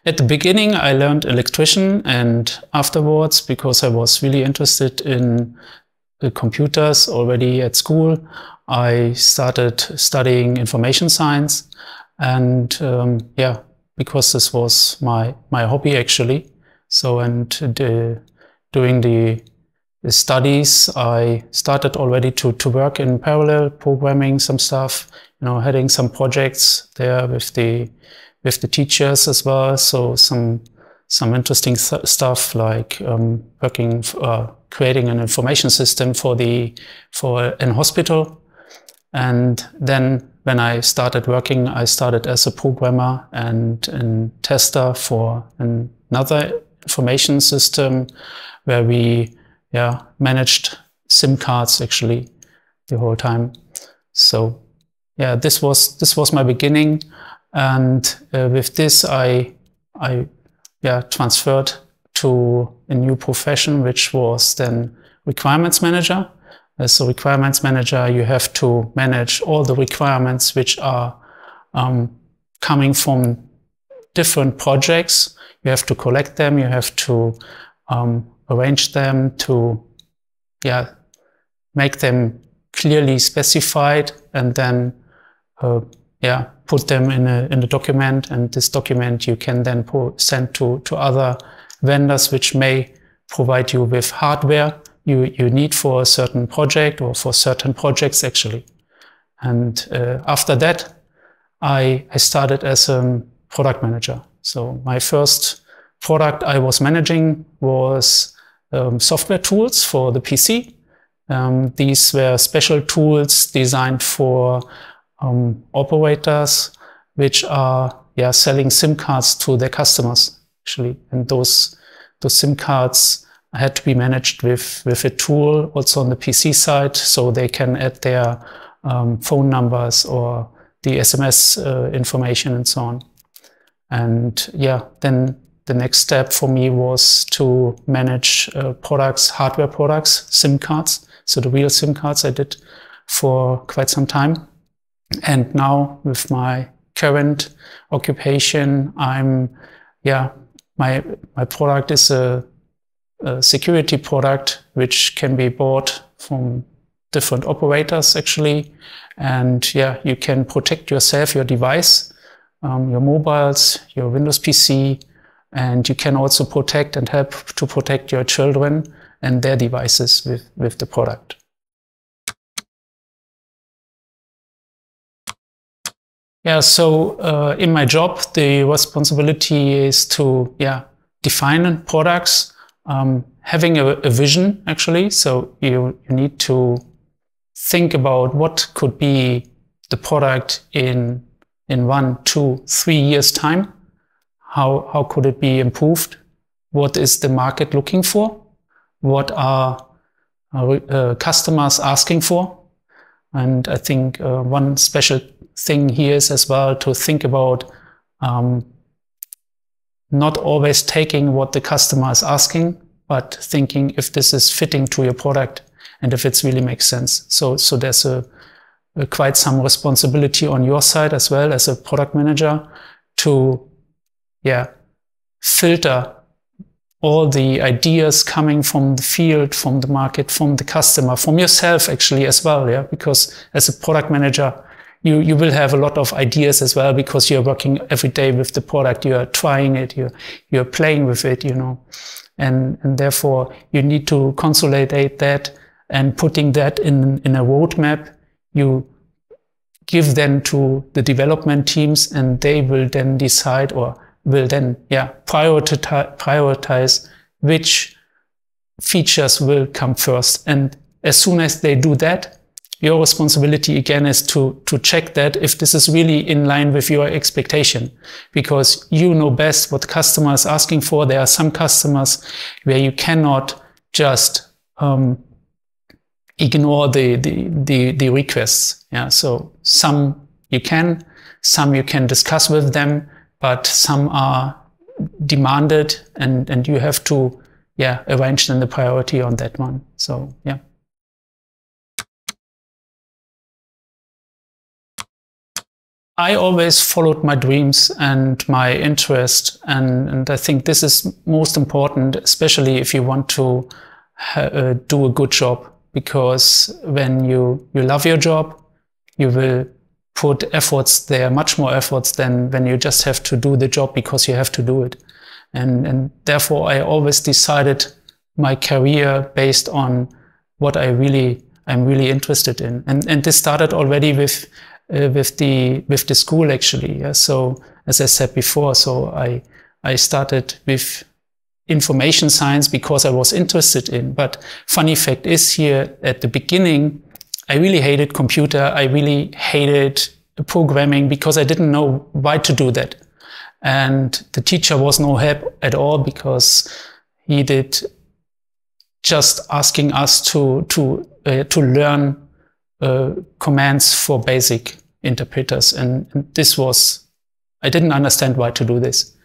At the beginning, I learned electrician, and afterwards, because I was really interested in computers already at school, I started studying information science. And yeah, because this was my hobby actually. So, and during the studies, I started already to work in parallel, programming some stuff, heading some projects there with the teachers as well. So some interesting stuff like creating an information system for an hospital. And then when I started working, I started as a programmer and a tester for another information system where we managed SIM cards actually the whole time. So yeah, this was my beginning. And with this, I transferred to a new profession, which was then requirements manager. As a requirements manager, you have to manage all the requirements which are coming from different projects. You have to collect them. You have to arrange them to make them clearly specified, and then put them in a document, and this document you can then send to other vendors which may provide you with hardware you need for a certain project or for certain projects actually. And after that, I started as a product manager. So my first product I was managing was software tools for the PC. These were special tools designed for operators which are selling SIM cards to their customers actually, and those SIM cards had to be managed with a tool also on the PC side, so they can add their phone numbers or the SMS information and so on. And then the next step for me was to manage hardware products, SIM cards. So the real SIM cards I did for quite some time. And now with my current occupation, my product is a security product which can be bought from different operators actually. And you can protect yourself, your device, your mobiles, your Windows PC, and you can also protect and help to protect your children and their devices with the product. So in my job, the responsibility is to define products, having a vision actually. So you need to think about what could be the product in 1, 2, 3 years time. How could it be improved? What is the market looking for? What are customers asking for? And I think one special thing here is as well to think about not always taking what the customer is asking, but thinking if this is fitting to your product and if it really makes sense. So there's quite some responsibility on your side as well as a product manager to filter all the ideas coming from the field, from the market, from the customer, from yourself actually as well, because as a product manager, you will have a lot of ideas as well, because you're working every day with the product, you are trying it, you're playing with it, and therefore you need to consolidate that and putting that in a roadmap. You give them to the development teams, and they will then decide or will then prioritize which features will come first. And as soon as they do that, your responsibility again is to check that if this is really in line with your expectation, because you know best what the customer is asking for. There are some customers where you cannot just ignore the requests. So some you can discuss with them, but some are demanded, and you have to arrange then the priority on that one. So I always followed my dreams and my interest, and I think this is most important, especially if you want to do a good job, because when you love your job, you will put efforts there, much more efforts than when you just have to do the job because you have to do it. And therefore I always decided my career based on what I'm really interested in. And this started already with the school, actually. Yeah? So as I said before, so I started with information science because I was interested in. But funny fact is, here at the beginning, I really hated computer. I really hated programming because I didn't know why to do that. And the teacher was no help at all, because he did just asking us to learn commands for basic interpreters. And this was, I didn't understand why to do this.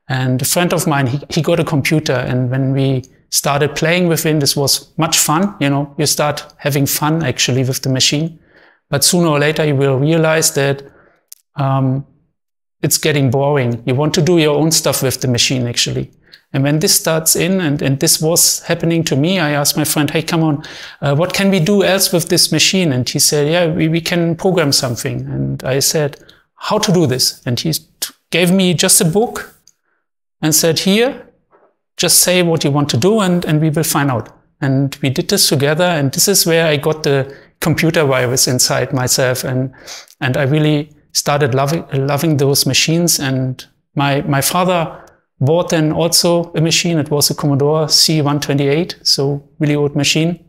And a friend of mine, he got a computer, and when we started playing with him, this was much fun. You know, you start having fun actually with the machine. But sooner or later you will realize that it's getting boring. You want to do your own stuff with the machine, actually. And when this starts in, and this was happening to me, I asked my friend, hey, come on, what can we do else with this machine? And he said, yeah, we can program something. And I said, how to do this? And he gave me just a book and said, here, just say what you want to do, and we will find out. And we did this together, and this is where I got the computer virus inside myself. And I really started loving those machines. And my father bought then also a machine. It was a Commodore C128, so really old machine.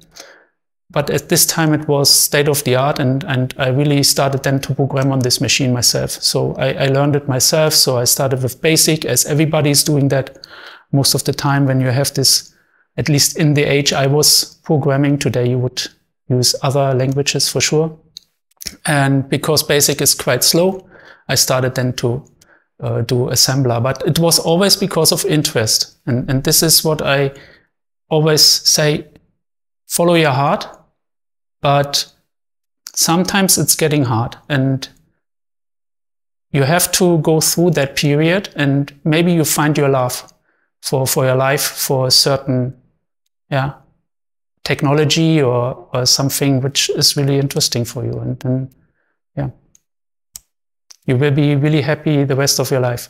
But at this time it was state of the art, and I really started then to program on this machine myself. So I learned it myself. So I started with BASIC, as everybody's doing that most of the time when you have this, at least in the age I was programming. Today you would use other languages for sure. And because BASIC is quite slow, I started then to do assembler. But it was always because of interest. And this is what I always say, follow your heart. But sometimes it's getting hard, and you have to go through that period, and maybe you find your love for your life, for a certain technology or something which is really interesting for you. And then, you will be really happy the rest of your life.